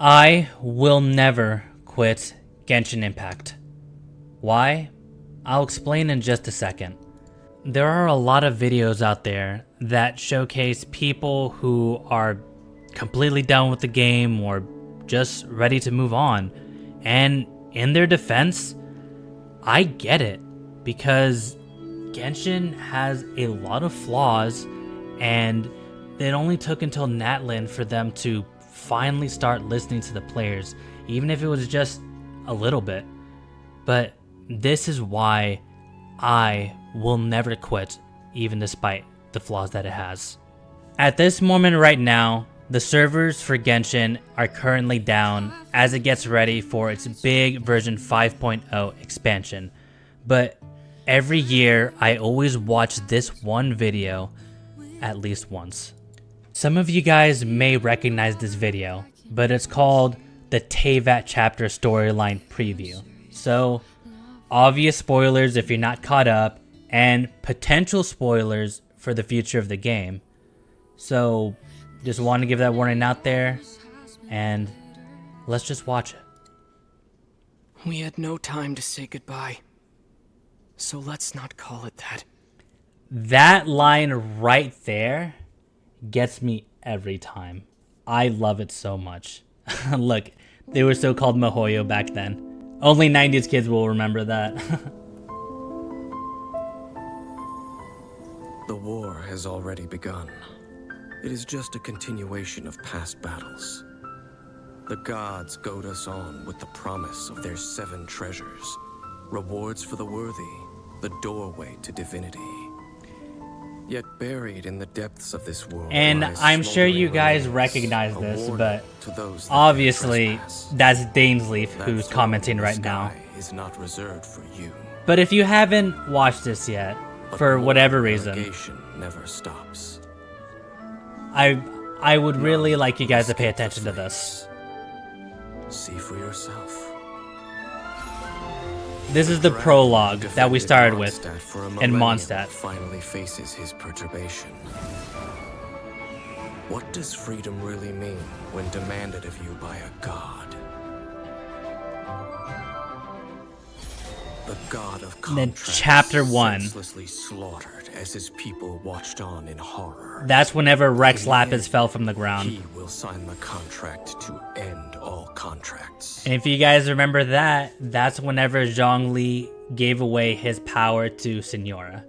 I will never quit Genshin Impact. Why? I'll explain in just a second. There are a lot of videos out there that showcase people who are completely done with the game or just ready to move on. And in their defense, I get it, because Genshin has a lot of flaws, and it only took until Natlin for them to finally start listening to the players, even if it was just a little bit. But this is why I will never quit, even despite the flaws that it has. At this moment right now, the servers for Genshin are currently down as it gets ready for its big version 5.0 expansion. But every year, I always watch this one video at least once. Some of you guys may recognize this video, but it's called the Teyvat Chatpter storyline preview. So, obvious spoilers if you're not caught up, and potential spoilers for the future of the game. So, just want to give that warning out there, and let's just watch it. We had no time to say goodbye, so let's not call it that. That line right there gets me every time. I love it so much. Look, they were so called Mihoyo back then. Only 90s kids will remember that. The war has already begun. It is just a continuation of past battles. The gods goad us on with the promise of their 7 treasures, rewards for the worthy, the doorway to divinity. Yet buried in the depths of this world, and I'm sure you guys recognize this, but obviously that's Dainsleif who's commenting right now. Is not reserved for you. But if you haven't watched this yet, for whatever reason, never stops. I would really like you guys to pay attention to this. See for yourself. This is the prologue that we started with in Mondstadt. Finally faces his perturbation. What does freedom really mean when demanded of you by a god? The god of contrast, chapter 1. senselessly slaughtered as his people watched on in horror. That's whenever Rex Lapis fell from the ground. He will sign the contract to end all contracts. And if you guys remember that, that's whenever Zhongli gave away his power to Signora.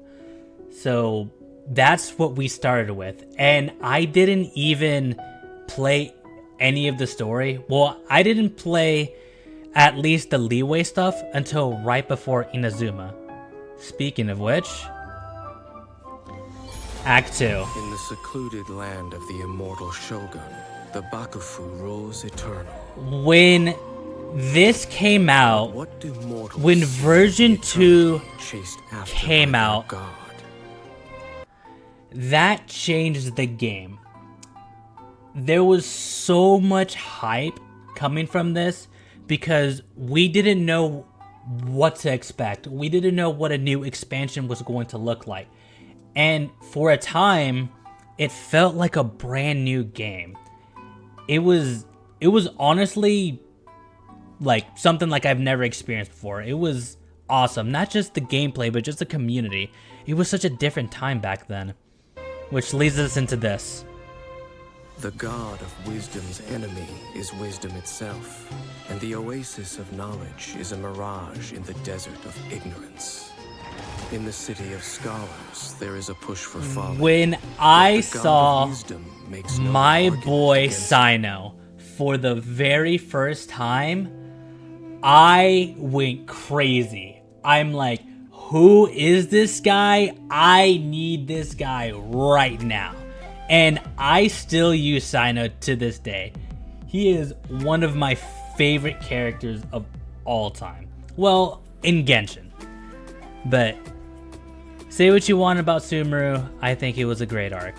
So that's what we started with. And I didn't even play any of the story. Well, I didn't play at least the leeway stuff until right before Inazuma. Speaking of which, Act 2. In the secluded land of the immortal Shogun, the Bakufu rules eternal. When this came out, when version 2 came out, that changed the game. There was so much hype coming from this because we didn't know what to expect. We didn't know what a new expansion was going to look like. And for a time, it felt like a brand new game. It was honestly like something like I've never experienced before. It was awesome. Not just the gameplay, but just the community. It was such a different time back then. Which leads us into this. The god of wisdom's enemy is wisdom itself, and the oasis of knowledge is a mirage in the desert of ignorance. In the city of scholars, there is a push for folly. When I saw my boy Sino for the very first time, I went crazy. I'm like, who is this guy? I need this guy right now. And I still use Sino to this day. He is one of my favorite characters of all time. Well, in Genshin. But say what you want about Sumeru, I think it was a great arc.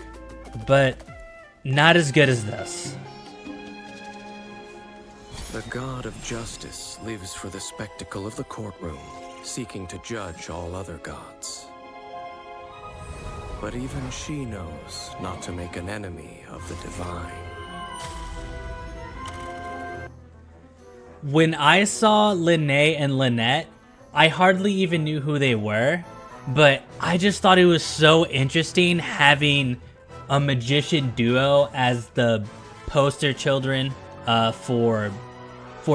But not as good as this. The god of justice lives for the spectacle of the courtroom, seeking to judge all other gods. But even she knows not to make an enemy of the divine. When I saw Linnea and Lynette, I hardly even knew who they were, but I just thought it was so interesting having a magician duo as the poster children for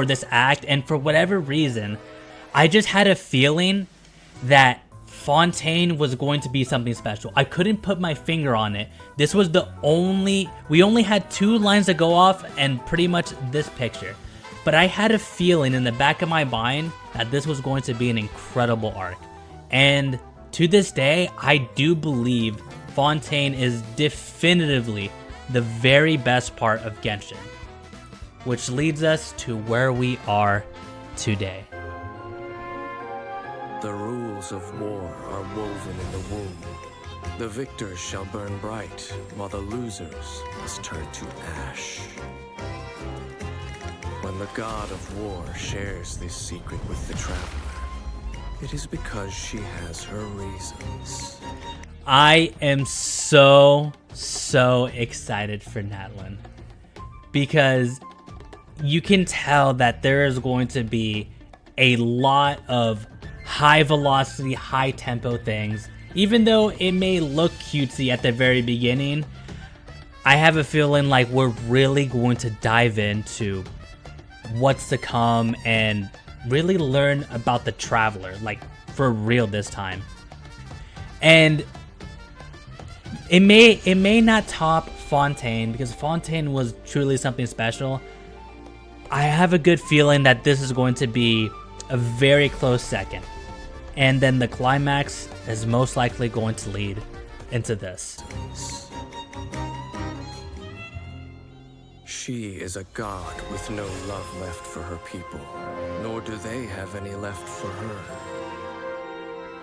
this act. And for whatever reason, I just had a feeling that Fontaine was going to be something special. I couldn't put my finger on it. This was we only had 2 lines to go off and pretty much this picture. But I had a feeling in the back of my mind that this was going to be an incredible arc. And to this day, I do believe Fontaine is definitively the very best part of Genshin. Which leads us to where we are today. The rules of war are woven in the womb. The victors shall burn bright, while the losers must turn to ash. When the god of war shares this secret with the traveler, it is because she has her reasons. I am so excited for Natlin. Because you can tell that there is going to be a lot of high velocity, high tempo things. Even though it may look cutesy at the very beginning, I have a feeling like we're really going to dive into what's to come and really learn about the traveler, like for real this time. And it may not top Fontaine, because Fontaine was truly something special. I have a good feeling that this is going to be a very close second. And then the climax is most likely going to lead into this. She is a god with no love left for her people, nor do they have any left for her.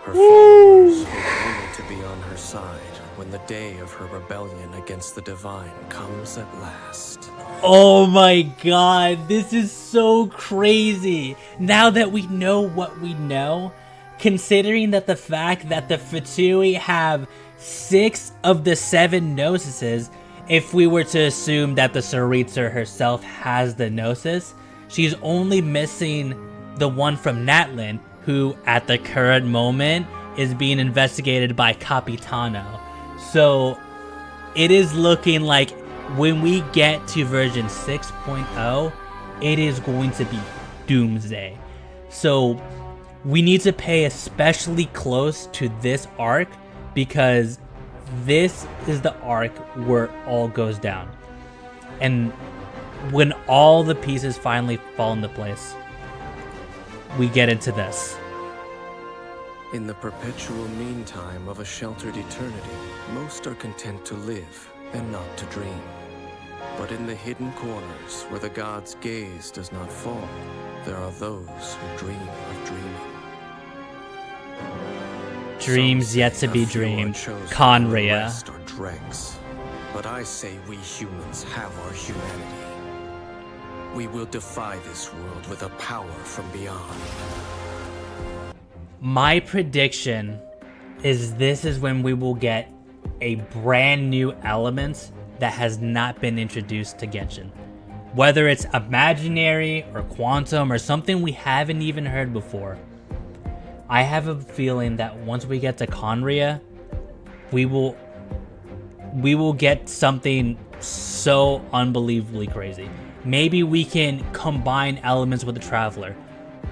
Her followers hope only to be on her side when the day of her rebellion against the divine comes at last. Oh my god, this is so crazy. Now that we know what we know, considering that the fact that the Fatui have 6 of the 7 Gnosises, if we were to assume that the Tsaritsa herself has the Gnosis, she's only missing the one from Natlin, who at the current moment is being investigated by Capitano. So it is looking like when we get to version 6.0, it is going to be doomsday. So we need to pay especially close to this arc, because this is the arc where all goes down. And when all the pieces finally fall into place, we get into this. In the perpetual meantime of a sheltered eternity, most are content to live and not to dream. But in the hidden corners where the god's gaze does not fall, there are those who dream of dreaming. Dreams yet to be dreamed. Conria. Rest or dregs. But I say we humans have our humanity. We will defy this world with a power from beyond. My prediction is this is when we will get a brand new element that has not been introduced to Genshin. Whether it's imaginary or quantum or something we haven't even heard before. I have a feeling that once we get to Conria, we will get something so unbelievably crazy. Maybe we can combine elements with the Traveler.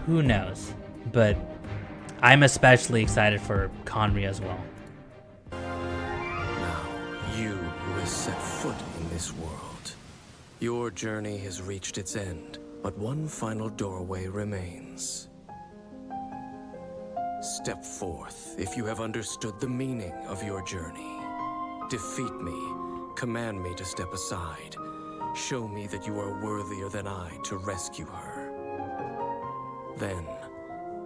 Who knows? But I'm especially excited for Conria as well. Now, you who has set foot in this world, your journey has reached its end, but one final doorway remains. Step forth if you have understood the meaning of your journey. Defeat me, command me to step aside. Show me that you are worthier than I to rescue her. Then,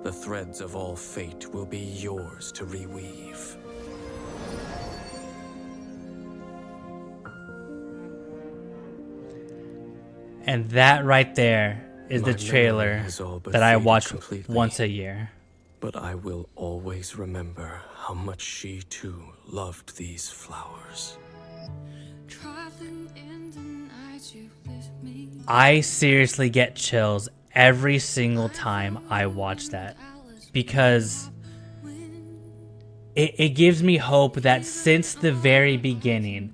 the threads of all fate will be yours to reweave. And that right there is the trailer that I watch once a year. But I will always remember how much she too loved these flowers. I seriously get chills every single time I watch that, because it gives me hope that since the very beginning,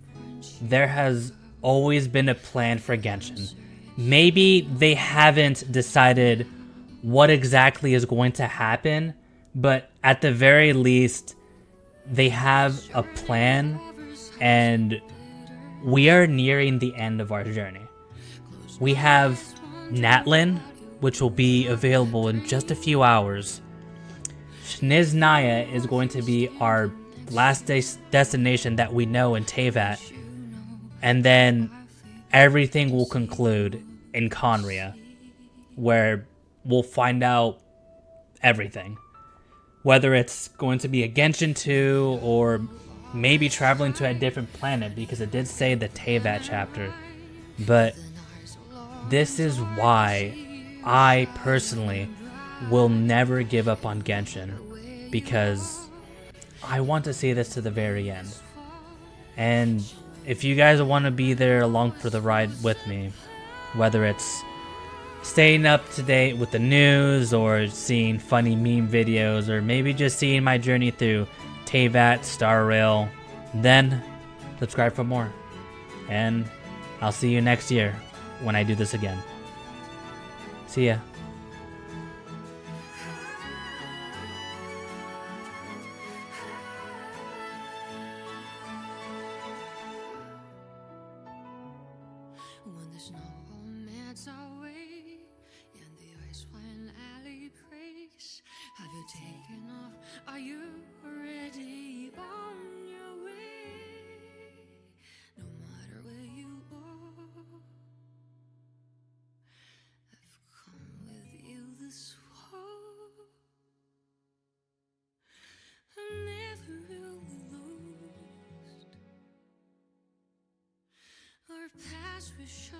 there has always been a plan for Genshin. Maybe they haven't decided what exactly is going to happen, but at the very least, they have a plan, and we are nearing the end of our journey. We have Natlin, which will be available in just a few hours. Shniznaya is going to be our last destination that we know in Teyvat. And then everything will conclude in Conria, where we'll find out everything. Whether it's going to be a Genshin 2 or maybe traveling to a different planet, because it did say the Teyvat chapter. But this is why I personally will never give up on Genshin, because I want to see this to the very end. And if you guys want to be there along for the ride with me, whether it's staying up to date with the news or seeing funny meme videos or maybe just seeing my journey through Teyvat, Star Rail, then subscribe for more. And I'll see you next year when I do this again. See ya. When the snow melts away and the ice fine alley breaks, have you taken off? Are you ready on your way? No matter where you are, I've come with you this far. I'm never really lost. Our past we shall